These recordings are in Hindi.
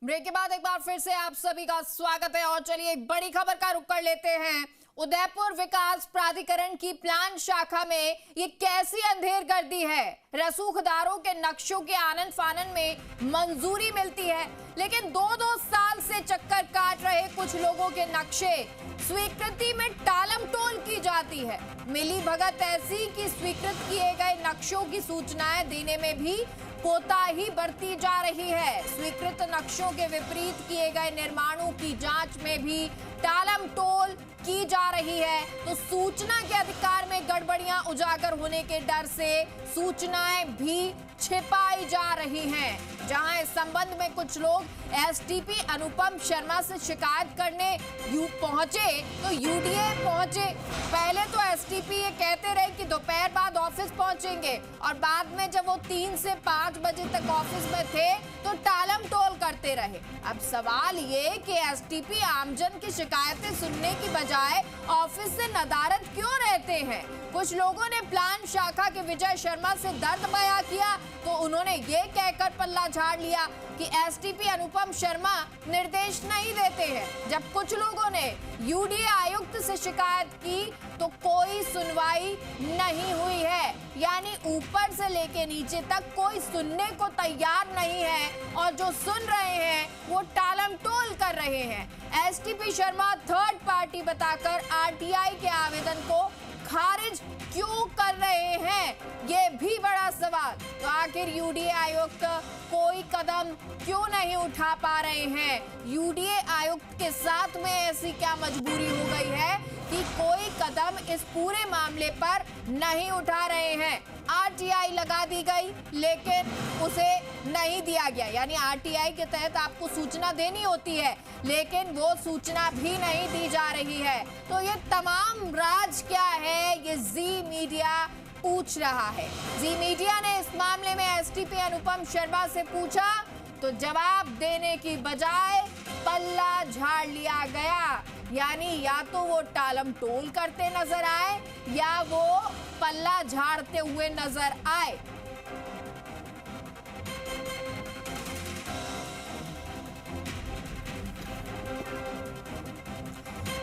ब्रेक के बाद एक बार फिर से आप सभी का स्वागत है और चलिए एक बड़ी खबर का रुख कर लेते हैं। उदयपुर विकास प्राधिकरण की प्लान शाखा में ये कैसी अंधेरगर्दी है। रसूखदारों के नक्शों के आनन फानन में मंजूरी मिलती है, लेकिन दो साल से चक्कर काट रहे कुछ लोगों के नक्शे स्वीकृति में टालमटोल की जाती है। मिली भगत ऐसी कि स्वीकृत किए गए नक्शों की सूचनाएं देने में भी कोताही बरती जा रही है। स्वीकृत नक्शों के विपरीत किए गए निर्माणों की जांच में भी टालमटोल की जा रही है। तो सूचना के अधिकार में गड़बड़ियां उजागर होने के डर से सूचनाएं भी छिपाई जा रही हैं। जहां इस संबंध में कुछ लोग एसटीपी अनुपम शर्मा से शिकायत करने पहुंचे तो यूडीए पहुंचे। पहले तो एसटीपी ये कहते रहे कि दोपहर बाद ऑफिस पहुंचेंगे और बाद में जब वो 3 से 5 बजे तक ऑफिस में थे तो टालम टोल करते रहे। अब सवाल ये कि एसटीपी आमजन की शिकायतें सुनने की बजाय ऑफिस से नदारद क्यों रहते हैं। कुछ लोगों ने प्लान शाखा के विजय शर्मा से दर्द बयां किया तो उन्होंने ये कहकर पल्ला झाड़ लिया कि एसटीपी अनुपम शर्मा निर्देश नहीं देते हैं। जब कुछ लोगों ने यूडीए आयुक्त से शिकायत की तो कोई सुनवाई नहीं हुई है, यानी ऊपर से लेके नीचे तक कोई सुनने को तैयार नहीं है और जो सुन रहे हैं वो टालमटोल कर रहे हैं। एसटीपी शर्मा थर्ड पार्टी बताकर आरटीआई के आवेदन को खारिज क्यों कर रहे हैं, ये भी बड़ा सवाल। तो आखिर यूडीए आयुक्त कोई कदम क्यों नहीं उठा पा रहे हैं। यूडीए आयुक्त के साथ में ऐसी क्या मजबूरी हो गई है कि कोई कदम इस पूरे मामले पर नहीं उठा रहे हैं। आरटीआई लगा दी गई लेकिन उसे नहीं दिया गया, यानी आरटीआई के तहत आपको सूचना देनी होती है लेकिन वो सूचना भी नहीं दी जा रही है। तो ये तमाम राज क्या है, ये जी मीडिया पूछ रहा है। जी मीडिया ने इस मामले में एसटीपी अनुपम शर्मा से पूछा तो जवाब देने की बजाय पल्ला झाड़ लिया गया, यानी या तो वो टालमटोल करते नजर आए या वो पल्ला झाड़ते हुए नजर आए।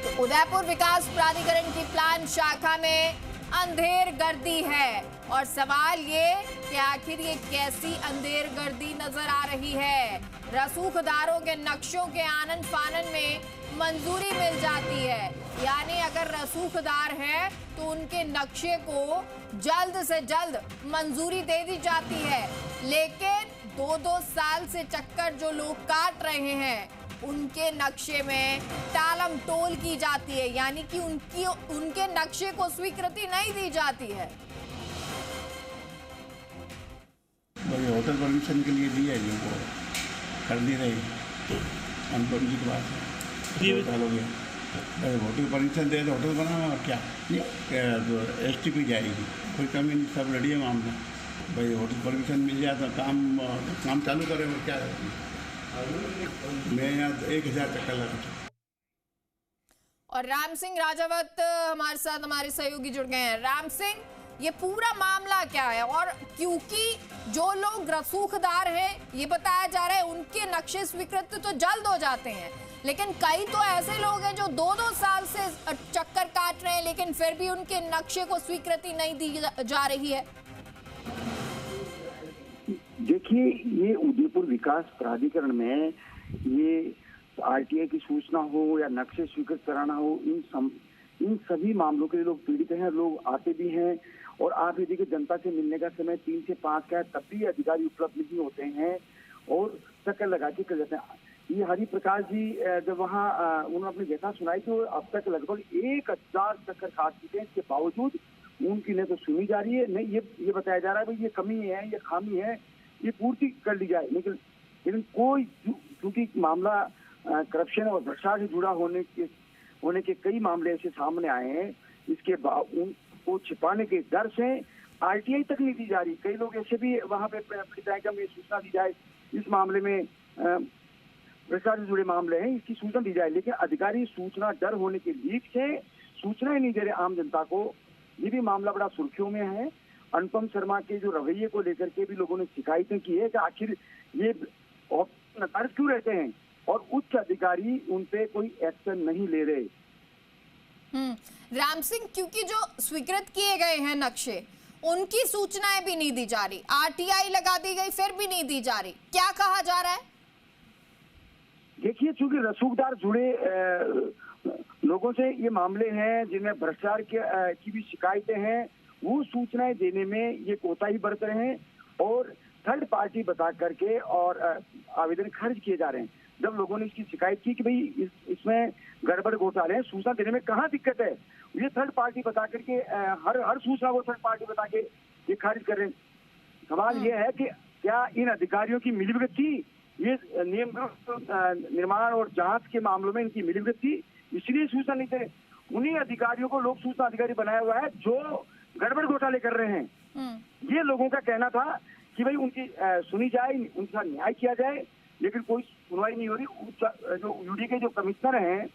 तो उदयपुर विकास प्राधिकरण की प्लान शाखा में अंधेरगर्दी है और सवाल ये कि आखिर ये कैसी अंधेरगर्दी नजर आ रही है। रसूखदारों के नक्शों के आनन फानन में मंजूरी मिल जाती है, यानी अगर रसूखदार है तो उनके नक्शे को जल्द से जल्द मंजूरी दे दी जाती है। लेकिन 2 साल से चक्कर जो लोग काट रहे हैं उनके नक्शे में टालमटोल की जाती है, यानी कि उनके नक्शे को स्वीकृति नहीं दी जाती है। होटल परमिशन के लिए दिया है वो कर नहीं रही अनुपम जी के पास हो गया। होटल परमिशन दे तो होटल बना और क्या एसटीपी जाएगी, कोई कमी नहीं, सब रेडी है मामला। भाई होटल परमिशन मिल जाए तो काम चालू करें और क्या। मैं यहाँ 1000 चक्कर लगा। और राम सिंह राजावत हमारे साथ हमारे सहयोगी जुड़ गए हैं। राम सिंह, ये पूरा मामला क्या है और क्योंकि जो लोग रसूखदार हैं ये बताया जा रहा है उनके नक्शे स्वीकृत तो जल्द हो जाते हैं, लेकिन कई तो ऐसे लोग हैं जो 2 साल से चक्कर काट रहे हैं लेकिन फिर भी उनके नक्शे को स्वीकृति नहीं दी जा रही है। देखिए, ये उदयपुर विकास प्राधिकरण में ये आरटीआई की सूचना हो या नक्शे स्वीकृत कराना हो, इन सभी मामलों के लिए लोग पीड़ित हैं, लोग आते भी हैं। और आप ये देखिए, जनता से मिलने का समय 3 से 5 का है तब भी अधिकारी उपलब्ध नहीं होते हैं और चक्कर लगा के कर जाते हैं। ये हरि प्रकाश जी जब वहाँ उन्होंने अपनी व्यथा सुनाई तो अब तक लगभग 1000 चक्कर काट चुके हैं। इसके बावजूद उनकी न तो सुनी जा रही है, नहीं ये बताया जा रहा है भाई ये कमी है, ये खामी है, ये पूर्ति कर ली जाए। लेकिन कोई, क्योंकि मामला करप्शन और भ्रष्टाचार से जुड़ा होने के कई मामले ऐसे सामने आए हैं, इसके उनको छिपाने के डर से आरटीआई तक नहीं दी जा रही। कई लोग ऐसे भी वहाँ पे पीड़ित में सूचना दी जाए, इस मामले में भ्रष्टाचार से जुड़े मामले हैं, इसकी सूचना दी जाए, लेकिन अधिकारी सूचना डर होने के लीक से सूचना ही नहीं दे रहे आम जनता को। ये भी मामला बड़ा सुर्खियों में है। अनुपम शर्मा के जो रवैये को लेकर के भी लोगों ने शिकायतें की है कि आखिर ये नकारात्मक क्यों रहते हैं और उच्च अधिकारी उन पे कोई एक्शन नहीं ले रहे। राम सिंह, क्योंकि जो स्वीकृत किए गए हैं नक्शे, उनकी सूचनाएं भी नहीं दी जा रही, आरटीआई लगा दी गई फिर भी नहीं दी जा रही, क्या कहा जा रहा है? देखिए, चूंकि रसूखदार जुड़े लोगों से ये मामले हैं जिनमें भ्रष्टाचार की भी शिकायतें हैं, वो सूचनाएं देने में ये कोताही बरत रहे हैं और थर्ड पार्टी बता करके और आवेदन खारिज किए जा रहे हैं। जब लोगों ने इसकी शिकायत की कि भाई इसमें गड़बड़ घोटाले हैं, सूचना देने में कहाँ दिक्कत है, ये थर्ड पार्टी बता करके हर सूचना को थर्ड पार्टी बता के ये खारिज कर रहे हैं। सवाल ये है कि क्या इन अधिकारियों की मिलीभगत थी, ये नियम निर्माण और जांच के मामलों में इनकी मिलीभगत थी, इसलिए सूचना नहीं दे। उन्हीं अधिकारियों को लोक सूचना अधिकारी बनाया हुआ है जो गड़बड़ घोटाले कर रहे हैं। ये लोगों का कहना था कि भाई उनकी सुनी जाए, उनका न्याय किया जाए, लेकिन कोई सुनवाई नहीं हो रही। जो यूडी के जो कमिश्नर हैं,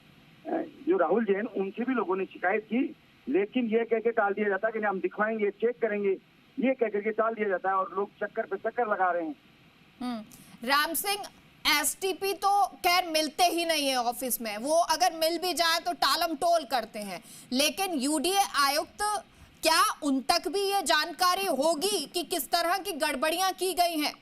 जो राहुल जैन, उनसे भी लोगों ने शिकायत की, लेकिन ये कह के टाल दिया जाता है कि हम दिखवाएंगे, चेक करेंगे, ये कह करके टाल दिया जाता है और लोग चक्कर पे चक्कर लगा रहे हैं। राम सिंह, एसटीपी तो खैर मिलते ही नहीं है ऑफिस में, वो अगर मिल भी जाए तो टालम टोल करते हैं, लेकिन यूडीए आयुक्त, क्या उन तक भी ये जानकारी होगी कि किस तरह की गड़बड़ियां की गई हैं?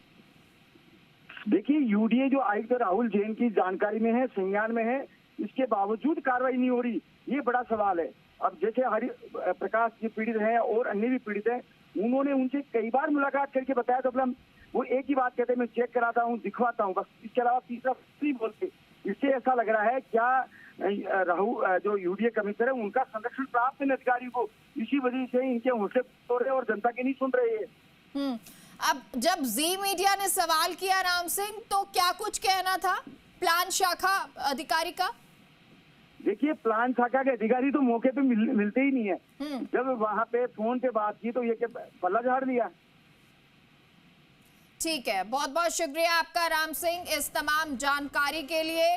देखिए, यूडीए जो आयुक्त राहुल जैन की जानकारी में है, संज्ञान में है, इसके बावजूद कार्रवाई नहीं हो रही, ये बड़ा सवाल है। अब जैसे हरि प्रकाश जी पीड़ित हैं और अन्य भी पीड़ित हैं, उन्होंने उनसे कई बार मुलाकात करके बताया, तो मतलब वो एक ही बात कहते हैं, मैं चेक कराता हूँ, दिखवाता हूँ, बस इसके अलावा तीसरा नहीं बोलते। इससे ऐसा लग रहा है क्या राहुल जो यूडीए कमिश्नर है उनका संरक्षण प्राप्त है अधिकारियों को, इसी वजह से इनके हौसले तोड़ रहे और जनता के नहीं सुन रहे हैं। अब जब जी मीडिया ने सवाल किया राम सिंह, तो क्या कुछ कहना था प्लान शाखा अधिकारी का? देखिए, प्लान शाखा के अधिकारी तो मौके पे मिलते ही नहीं है। जब वहां पे फोन पे बात की तो ये पल्ला झाड़ दिया। ठीक है, बहुत बहुत शुक्रिया आपका राम सिंह इस तमाम जानकारी के लिए।